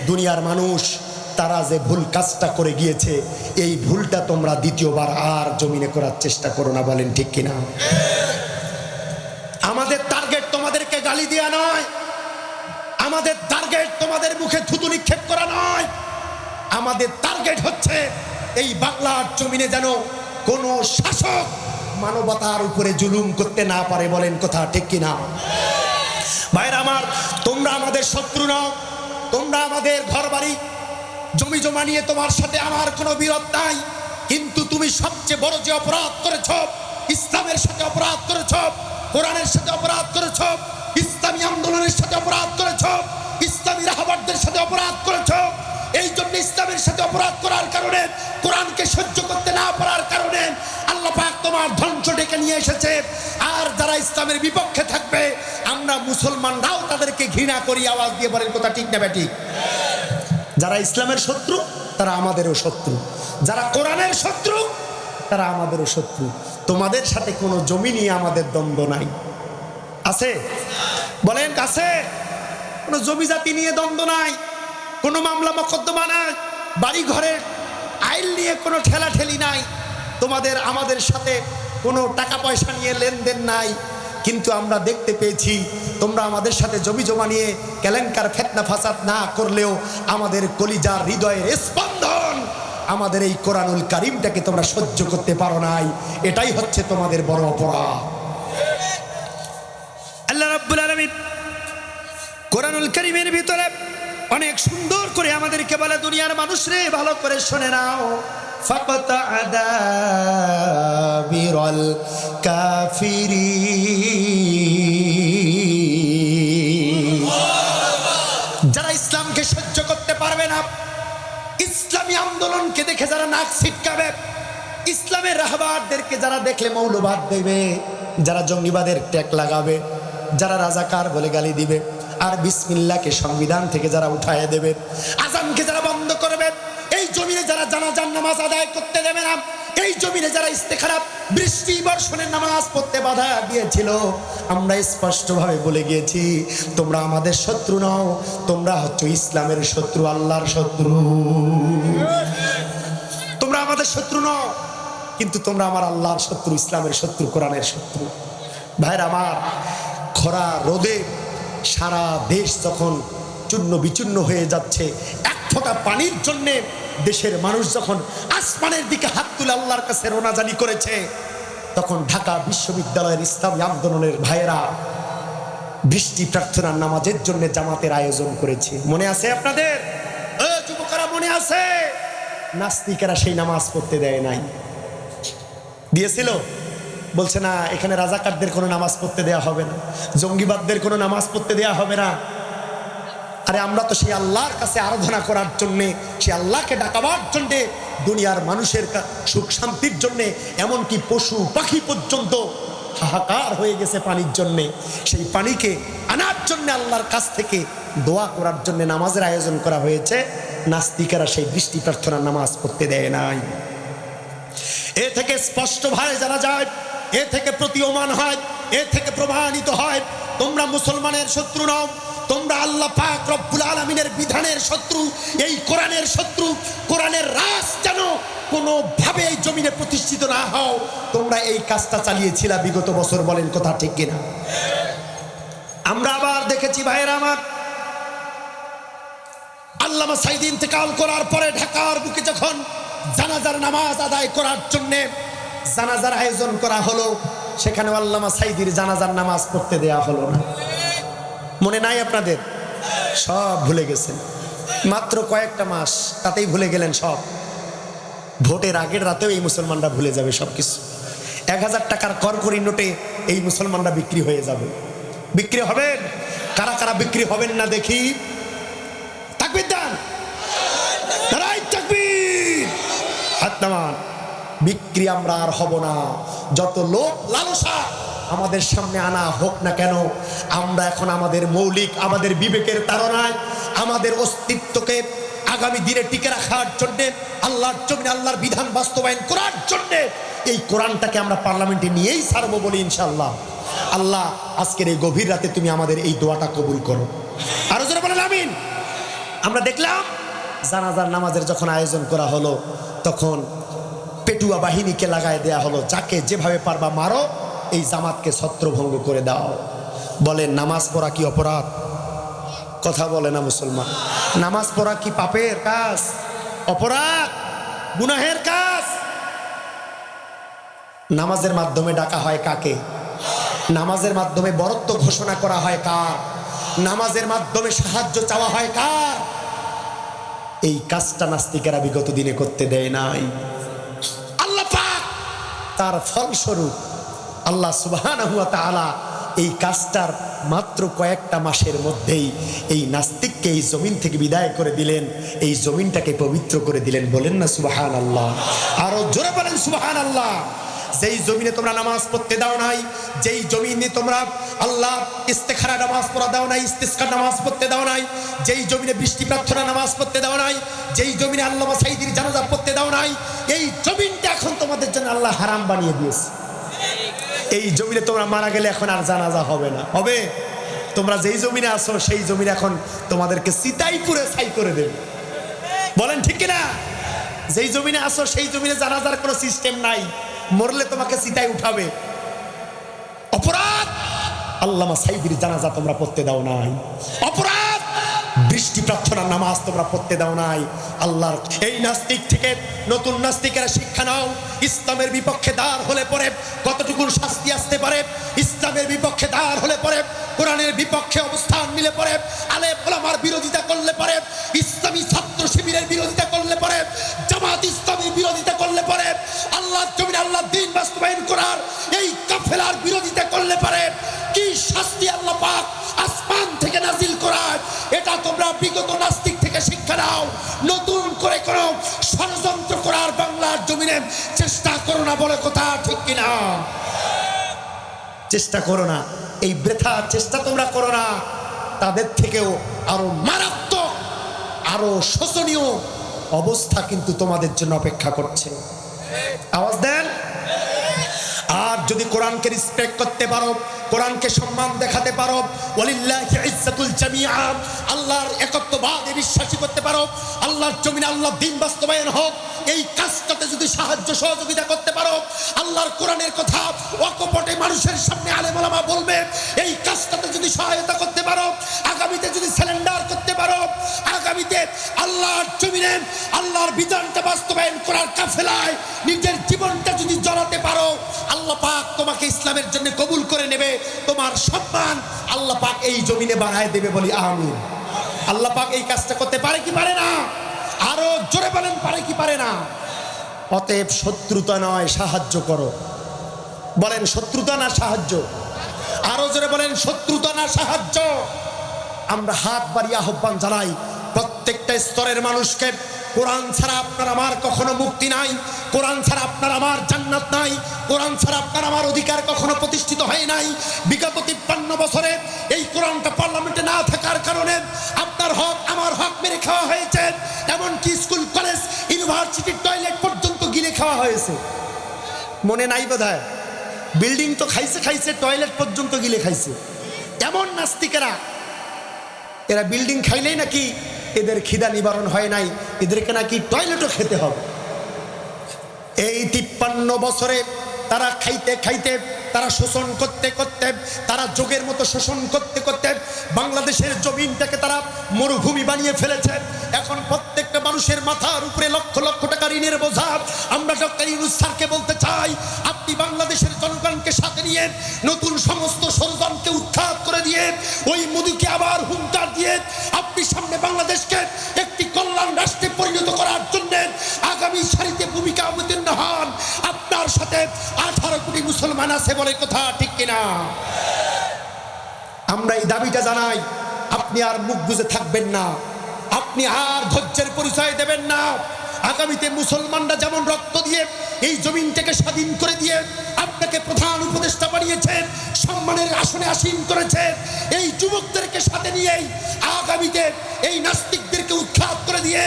Speaker 1: দুনিয়ার মানুষ তারা যে ভুল কাজটা করে গিয়েছে, এই ভুলটা তোমরা দ্বিতীয়বার আর জমিনে করার চেষ্টা করো না। বলেন ঠিক কিনা? আমাদের টার্গেট তোমাদেরকে গালি দেওয়া নয়, আমাদের টার্গেট তোমাদের মুখে থুতু নিক্ষেপ করা নয়। আমাদের টার্গেট হচ্ছে এই বাংলার জমিনে যেন কোনো শাসক মানবতার উপরে জুলুম করতে না পারে। বলেন কথা ঠিক কিনা? ভাইরা আমার, তোমরা আমাদের শত্রু নও, তোমরা আমাদের ঘর বাড়ি জমি জমা নিয়ে তোমার সাথে আমার কোনো বিরোধ নাই। কিন্তু তুমি সবচেয়ে বড় যে অপরাধ করেছ, ইসলামের সাথে অপরাধ করেছ, কোরআনের সাথে অপরাধ করেছ, ইসলামী আন্দোলনের সাথে অপরাধ করেছ, ইসলামী রাহবারদের সাথে অপরাধ করেছ। এই জন্য ইসলামের সাথে অপরাধ করার কারণে, কোরআনকে সহ্য করতে না পারার কারণে আল্লাহ পাক তোমার ধ্বংস ডেকে নিয়ে এসেছে। আর যারা ইসলামের বিপক্ষে থাকবে, আমরা মুসলমানরাও তাদেরকে ঘৃণা করি। আওয়াজ দিয়ে বলেন কথা ঠিক না বেঠিক? যারা ইসলামের শত্রু তারা আমাদেরও শত্রু, যারা কোরআনের শত্রু তারা আমাদেরও শত্রু। তোমাদের সাথে কোনো জমি নিয়ে আমাদের দ্বন্দ্ব নাই, আছে? বলেন আছে? কোনো জমি জাতি নিয়ে দ্বন্দ্ব নাই, কোনো মামলা মোকদ্দমা নাই, বাড়ি ঘরের আইল নিয়ে কোনো ঠেলাঠেলি নাই। তোমাদের আমাদের সাথে কোনো টাকা পয়সা নিয়ে লেনদেন নাই, কিন্তু আমরা দেখতে পেয়েছি তোমরা আমাদের সাথে জমি জমা নিয়ে কেলেঙ্কার ফিতনা ফাসাদ না করলেও আমাদের কলিজার হৃদয়ের স্পন্দন আমাদের এই কোরআনুল কারীমটাকে তোমরা সহ্য করতে পারো নাই। এটাই হচ্ছে তোমাদের বড় অপরাধ। আল্লাহ রাব্বুল আলামিন কোরআনুল কারীমের ভিতরে অনেক সুন্দর করে আমাদেরকে বলে, দুনিয়ার মানুষরে ভালো করে শুনে নাও, ফাকাতা আদাবিরাল কাফিরিন। যারা ইসলামকে সহ্য করতে পারবে না, ইসলামী আন্দোলনকে দেখে যারা নাক ছিটকাবে, ইসলামের রাহবারদেরকে যারা দেখলে মৌলবাদ দেবে, যারা জঙ্গিবাদের ট্যাগ লাগাবে, যারা রাজাকার বলে গালি দিবে, আর বিসমিল্লাহকে সংবিধান থেকে যারা উঠায় দেবে, আজানকে যারা বন্ধ করবে, এই জমিনে যারা জানাজার নামাজ আদায় করতে দেবে না, এই জমিনে যারা ইস্তেখারা বৃষ্টি বর্ষণের নামাজ পড়তে বাধা দিয়েছিল, আমরা স্পষ্টভাবে বলে গিয়েছি তোমরা আমাদের শত্রু নও, তোমরা হচ্ছে ইসলামের শত্রু, আল্লাহর শত্রু। তোমরা আমাদের শত্রু নও, কিন্তু তোমরা আমার আল্লাহর শত্রু, ইসলামের শত্রু, কোরআনের শত্রু। ভাইরা আমার, খরা রোদে সারা দেশ যখন চূর্ণ বিচূর্ণ হয়ে যাচ্ছে, এক ফোঁটা পানির জন্যে দেশের মানুষ যখন আসমানের দিকে হাত তুলে আল্লাহর কাছে রোনাজানি করেছে, তখন ঢাকা বিশ্ববিদ্যালয়ের ইসলামী আন্দোলনের ভাইয়েরা বৃষ্টি প্রার্থনার নামাজের জন্য জামাতের আয়োজন করেছে। মনে আছে আপনাদের? যুবকরা মনে আছে? নাস্তিকেরা সেই নামাজ পড়তে দেয় নাই। দিয়েছিল? বলছে না, এখানে রাজাকারদের কোনো নামাজ পড়তে দেয়া হবে না, জঙ্গিবাদদের কোনো নামাজ পড়তে দেয়া হবে না। আরে আমরা তো সেই আল্লাহর কাছে আরাধনা করার জন্যে, সেই আল্লাহকে ডাকাবার জন্যে, দুনিয়ার মানুষের সুখ শান্তির জন্যে, এমনকি পশু পাখি পর্যন্ত হাহাকার হয়ে গেছে পানির জন্যে, সেই পানিকে আনার জন্যে আল্লাহর কাছ থেকে দোয়া করার জন্যে নামাজের আয়োজন করা হয়েছে। নাস্তিকেরা সেই বৃষ্টি প্রার্থনার নামাজ পড়তে দেয় নাই। এ থেকে স্পষ্টভাবে জানা যায়, এ থেকে প্রতীয়মান হয়, এ থেকে প্রমাণিত হয় তোমরা মুসলমানের শত্রু নও, তোমরা আল্লাহ পাক রব্বুল আলামিনের বিধানের শত্রু, এই কোরআনের শত্রু। কোরআনের রাজ যেন কোনোভাবে এই জমিনে প্রতিষ্ঠিত না হও, তোমরা এই কাজটা চালিয়েছিলা বিগত বছর। বলেন কথা ঠিক কিনা? আমরা আবার দেখেছি ভাইয়েরা আমার, আল্লামা সাঈদী ইন্তেকাল করার পরে ঢাকার বুকে যখন জানাজার নামাজ আদায় করার জন্যে জানাজার আয়োজন করা হলো, সেখানে আল্লামা সাঈদীর জানাজার নামাজ পড়তে দেয়া হলো না। মনে নাই আপনাদের? সব ভুলে গেছেন। মাত্র কয়েকটা মাস, তাতেই ভুলে গেলেন সব। ভোটের আগের রাতেও এই মুসলমানরা ভুলে যাবে সবকিছু। 1000 টাকার করকরি নোটে এই মুসলমানরা বিক্রি হয়ে যাবে। বিক্রি হবেন? কারা কারা বিক্রি হবেন না দেখি? তাকবীর দেন, নারায়ে তাকবীর, হাত নামান। বিক্রি আমরা আর হব না। যত লোক লালসা আমাদের সামনে আনা হোক না কেন, আমরা এখন আমাদের মৌলিক, আমাদের বিবেকের তাড়নায়, আমাদের অস্তিত্বকে আগামী দিনে টিকে রাখার জন্যে, আল্লাহর জমিনে আল্লাহর বিধান বাস্তবায়ন করার জন্যে এই কোরআনটাকে আমরা পার্লামেন্টে নিয়েই ছাড়বো বলি ইনশাআল্লাহ। আল্লাহ আজকের এই গভীর রাতে তুমি আমাদের এই দোয়াটা কবুল করো। আরো জোরে বলেন আমিন। আমরা দেখলাম জানাজার নামাজের যখন আয়োজন করা হলো, তখন পেটুয়া বাহিনীকে লাগায় দেয়া হলো, যাকে যেভাবে পারবা মারো, এই জামাতকে ছত্রভঙ্গ করে দাও। বলেন নামাজ পড়া কি অপরাধ? কথা বলে না মুসলমান। নামাজ পড়া কি পাপের কাজ, অপরাধ, গুনাহের কাজ? নামাজের মাধ্যমে ডাকা হয় কাকে? নামাজের মাধ্যমে বরত্ব ঘোষণা করা হয় কার? নামাজের মাধ্যমে সাহায্য চাওয়া হয় কার? এই কাজটা নাস্তিকেরা বিগত দিনে করতে দেয় নাই। আল্লাহ পাক তার ফলস্বরূপ আল্লাহ সুবহানাহু ওয়া তাআলা এই কাজটার মাত্র কয়েকটা মাসের মধ্যেই এই নাস্তিককে এই জমিন থেকে বিদায় করে দিলেন, এই জমিনটাকে পবিত্র করে দিলেন। বলেন না সুবহানাল্লাহ। আরো জোরে বলেন সুবহানাল্লাহ। যেই জমিনে তোমরা নামাজ পড়তে দাও নাই, যেই জমিনে তোমরা আল্লাহ ইস্তেখারা নামাজ পড়া দাও নাই, ইস্তিসকার নামাজ পড়তে দাও নাই, যেই জমিনে বৃষ্টি প্রার্থনা নামাজ পড়তে দাও নাই, যেই জমিনে আল্লামা সাঈদীর জানাজা পড়তে দাও নাই, এই জমিনটা এখন তোমাদের জন্য আল্লাহ হারাম বানিয়ে দিয়েছে। এই জমিনে তোমরা মারা গেলে এখন আর জানাজা হবে না। হবে? তোমরা যেই জমিনে আসো সেই জমিনে এখন তোমাদেরকে চিতাই পুরে ছাই করে দেবে। বলেন ঠিক কিনা? যেই জমিনে আসো সেই জমিনে জানাজার কোনো সিস্টেম নাই, মরলে তোমাকে চিতায় উঠাবে। অপরাধ আল্লামা সাইদির জানাজা তোমরা পড়তে দাও নাই। অপরাধ, বৃষ্টি প্রার্থনার নামাজ তোমরা পড়তে দাও নাই। আল্লাহর এই নাস্তিক থেকে নতুন নাস্তিকেরা শিক্ষা নাও। ইসলামের বিপক্ষে দাঁড় হলে পরে কতটুকু শাস্তি আসতে পারে, ইসলামের বিপক্ষে দাঁড় হলে পরে, কোরআনের বিপক্ষে অবস্থান নিলে পরে, আলেম ওলামার বিরোধিতা করলে পরে, ইসলামী ছাত্র শিবিরের বিরোধিতা করলে পরে, জামাত ইসলামীর বিরোধিতা করলে পরে, আল্লাহর জমিনে আল্লাহর দ্বীন বাস্তবায়ন করার এই কাফেলার বিরোধিতা করলে পরে কি শাস্তি আল্লাহ পাক আসমান থেকে নাজিল করায়, এটা তোমরা বিগত নাস্তিক থেকে শিক্ষা নাও। নতুন করে কোনো ষড়যন্ত্র করার বাংলার জমিনে চেষ্টা করো না, বলে কথা ঠিক কিনা? চেষ্টা করো না, এই বৃথা চেষ্টা তোমরা করো না। তাদের থেকেও আরো মারাত্মক, আরো শোচনীয় অবস্থা কিন্তু তোমাদের জন্য অপেক্ষা করছে। আওয়াজ দেন। আর যদি কোরআনকে রেসপেক্ট করতে পারো, কোরআনকে সম্মান দেখাতে পারো, ওয়ালিল্লাহি ইজ্জাতুল জামিআ, আল্লাহর একত্ববাদে বিশ্বাসী করতে পারো, আল্লাহর জমিনে আল্লাহর দ্বীন বাস্তবায়ন হোক, এই কাজটাতে যদি সাহায্য সহযোগিতা করতে পারো, আল্লাহর কোরআনের কথা অকপটে মানুষের সামনে আলেম ওলামা বলবে, এই কাজটাতে যদি সহায়তা করতে পারো, আগামীতে যদি সিলিন্ডার করতে পারো, আগামীতে আল্লাহর জমিনে আল্লাহর বিধানটা বাস্তবায়ন করার কাফেলায় নিজের জীবনটা যদি জ্বালাতে পারো, আল্লাহ পাক তোমাকে ইসলামের জন্য কবুল করে নেবে। তোমার সম্মান আল্লাহ পাক এই জমিনে বাড়ায় দেবে, বলি আমিন। আল্লাহ পাক এই কাজটা করতে পারে কি পারে না? আরো জোরে বলেন, পারে কি পারে না? অতএব শত্রুতা নয়, সাহায্য করো। বলেন শত্রুতা না সাহায্য? আরো জোরে বলেন শত্রুতা না সাহায্য? আমরা হাত বাড়িয়ে আহ্বান জানাই প্রত্যেকটা স্তরের মানুষকে, কোরআন ছাড়া আপনার আমার কখনো মুক্তি নাই, কোরআন ছাড়া আপনার আমার জান্নাত নাই, কোরআন ছাড়া আপনার আমার অধিকার কখনো প্রতিষ্ঠিত হয় নাই। বিগত 53 বছরে এই কোরআনটা পার্লামেন্টে না থাকার কারণে আপনার হক আমার হক মেরে খাওয়া হয়েছে। এমনকি স্কুল কলেজ ইউনিভার্সিটির টয়লেট পর্যন্ত গিলে খাওয়া হয়েছে। মনে নাই বোধহয়? বিল্ডিং তো খাইছে খাইছে, টয়লেট পর্যন্ত গিলে খাইছে। এমন নাস্তিকেরা, এরা বিল্ডিং খাইলেই নাকি এদের খিদা নিবারণ হয় নাই, এদেরকে নাকি টয়লেটও খেতে হবে। এই 53 বছরে তারা খাইতে খাইতে, তারা শোষণ করতে করতে, তারা যোগের মতো শোষণ করতে করতে বাংলাদেশের জমিনটাকে তারা মরুভূমি বানিয়ে ফেলেছে। এখন প্রত্যেকটা মানুষের মাথার উপরে লক্ষ লক্ষ টাকা ঋণের বোঝা। আমরা ডক্টর ইউনূস স্যারকে বলতে চাই, আপনি বাংলাদেশের জনগণকে সাথে নিয়ে নতুন সমস্ত ষড়যন্ত্রকে উৎখাত করে দিয়ে, ওই মোদীকে আবার হুঙ্কার দিয়ে আপনি সামনে বাংলাদেশকে একটি কল্যাণ রাষ্ট্রে পরিণত করার জন্য আগামী সারিতে ভূমিকা অবতীর্ণ হন। আপনার সাথে 18 কোটি মুসলমান আছে, বলে কথা ঠিক কিনা? আমরা এই দাবিটা জানাই, আপনি আর মুখ বুজে থাকবেন না, আপনি আর ধৈর্যের পরিচয় দেবেন না। আগামীতে মুসলমানরা যেমন রক্ত দিয়ে এই জমিনটাকে স্বাধীন করে দিয়ে আপনাকে প্রধান উপদেষ্টা বানিয়েছে, সম্মানের আসনে আসীন করেছে, এই যুবকদেরকে সাথে নিয়েই আগামীতে এই নাস্তিকদেরকে উৎখাত করে দিয়ে,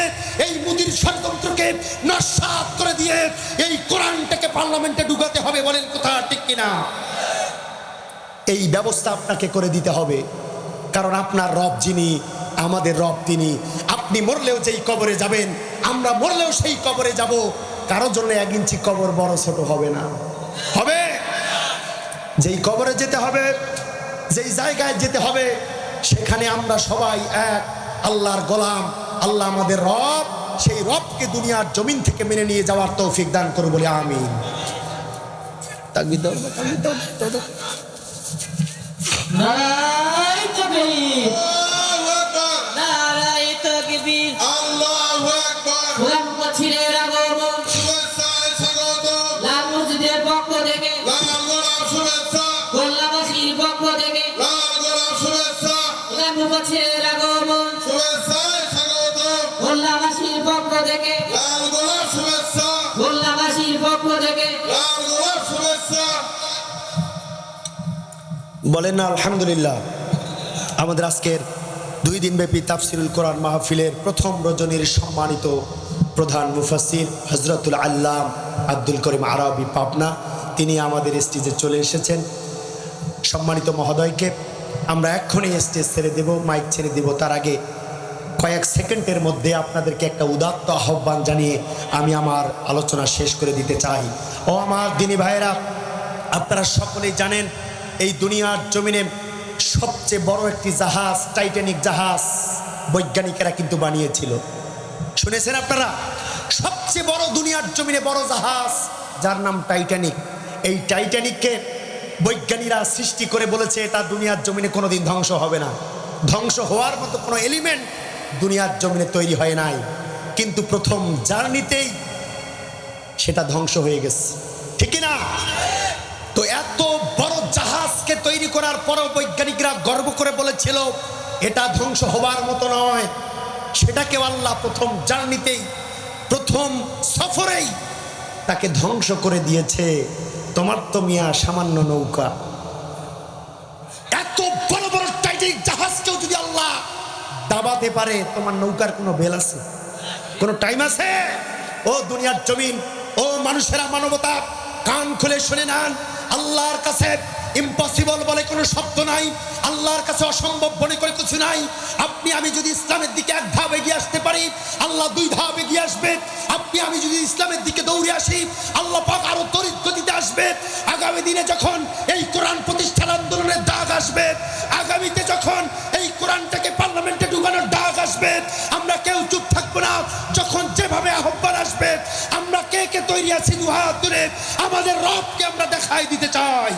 Speaker 1: এই মোদির ষড়যন্ত্রকে নস্যাৎ করে দিয়ে এই কোরআনটাকে পার্লামেন্টে ঢুকাতে হবে, বলেন কথা ঠিক কিনা? এই ব্যবস্থা আপনাকে করে দিতে হবে, কারণ আপনার রব যিনি, আমাদের রব তিনি। আপনি মরলেও যেই কবরে যাবেন, আমরা মরলেও সেই কবরে যাব। কারোর জন্য 1 ইঞ্চি কবর বড় ছোট হবে না, হবে। যেই কবরে যেতে হবে, যেই জায়গায় যেতে হবে, সেখানে আমরা সবাই এক, আল্লাহর গোলাম। আল্লাহ আমাদের রব, সেই রবকে দুনিয়ার জমিন থেকে মেনে নিয়ে যাওয়ার তৌফিক দান করুন, বলে আমিন। তাকবীর দাও, তাকবীর দাও, দাও, দাও।
Speaker 4: নারায়ে তাকবীর,
Speaker 3: আল্লাহু আকবার,
Speaker 4: নারায়ে তাকবীর,
Speaker 3: আল্লাহু আকবার।
Speaker 4: গোলাম পছিরের আগমন,
Speaker 3: শুভেচ্ছায় স্বাগত।
Speaker 4: লাল মসজিদের পক্ষ থেকে,
Speaker 3: লাল গোলাপ শুভেচ্ছা,
Speaker 4: গোল্লাবাসীর পক্ষ থেকে,
Speaker 3: লাল গোলাপ শুভেচ্ছা,
Speaker 4: গোলাম পছিরের আগমন,
Speaker 3: শুভেচ্ছায় স্বাগত।
Speaker 4: গোল্লাবাসীর পক্ষ থেকে,
Speaker 3: লাল গোলাপ শুভেচ্ছা,
Speaker 4: গোল্লাবাসীর পক্ষ থেকে।
Speaker 3: লাল গোলাপ শুভেচ্ছা।
Speaker 1: বলেন না আলহামদুলিল্লাহ। আমাদের আজকের 2 দিনব্যাপী তাফসিরুল কোরআন মাহফিলের প্রথম রজনীর সম্মানিত প্রধান মুফাসসির হযরতুল আল্লাম আব্দুল করিম আরবি পাবনা, তিনি আমাদের স্টেজে চলে এসেছেন। সম্মানিত মহোদয়কে আমরা এক্ষুনি স্টেজ ছেড়ে দেব, মাইক ছেড়ে দেব। তার আগে কয়েক সেকেন্ডের মধ্যে আপনাদেরকে একটা উদাত্ত আহ্বান জানিয়ে আমি আমার আলোচনা শেষ করে দিতে চাই। ও আমার দিনী ভাইয়েরা, আপনারা সকলেই জানেন এই দুনিয়ার জমিনে সবচেয়ে বড় একটি জাহাজ, টাইটানিক জাহাজ বৈজ্ঞানিকেরা কিন্তু বানিয়েছিল। শুনেছেন আপনারা? সবচেয়ে বড় দুনিয়ার জমিনে বড় জাহাজ, যার নাম টাইটানিক। এই টাইটানিককে বৈজ্ঞানিকরা সৃষ্টি করে বলেছে এটা দুনিয়ার জমিনে কোনোদিন ধ্বংস হবে না। ধ্বংস হওয়ার মতো কোনো এলিমেন্ট দুনিয়ার জমিনে তৈরি হয় নাই, কিন্তু প্রথম জার্নিতেই সেটা ধ্বংস হয়ে গেছে, ঠিক না? তো এত বড় জাহাজকে তৈরি করার পরও বৈজ্ঞানিকরা গর্ব করে বলেছিল এটা ধ্বংস হবার মতো নয়। সেটাকে আল্লাহ প্রথম জার্নিতেই, প্রথম সফরেই তাকে ধ্বংস করে দিয়েছে। তোমার তো মিয়া সামান্য নৌকা। এত বড় বড় টাইটানিক জাহাজকেও যদি আল্লাহ দাবাতে পারে, তোমার নৌকার কোনো বেল আছে? কোনো টাইম আছে? ও দুনিয়ার জমিন, ও মানুষেরা, মানবতা, কান খুলে শুনে নেন। আল্লাহর কাছে ইম্পসিবল বলে কোনো শব্দ নাই, আল্লাহর কাছে অসম্ভব বলে করে কিছু নাই। আপনি আমি যদি ইসলামের দিকে এক ধাপ এগিয়ে আসতে পারি, আল্লাহ দুই ধাপ এগিয়ে আসবে। আপনি আমি যদি ইসলামের দিকে দৌড়ে আসি, আল্লাহ পাক আরো তড়িৎ গতিতে আসবে। আগামী দিনে যখন এই কোরআন প্রতিষ্ঠান আন্দোলনের ডাক আসবে, আগামীতে যখন এই কোরআনটাকে পার্লামেন্টে ঢুকানোর ডাক আসবে, আমরা কেউ চুপ থাকবো না। যখন যেভাবে আহ্বান আসবে, আমরা কে কে তৈরি আছি দুহাত তুলে আমাদের রবকে আমরা দেখাই দিতে চাই।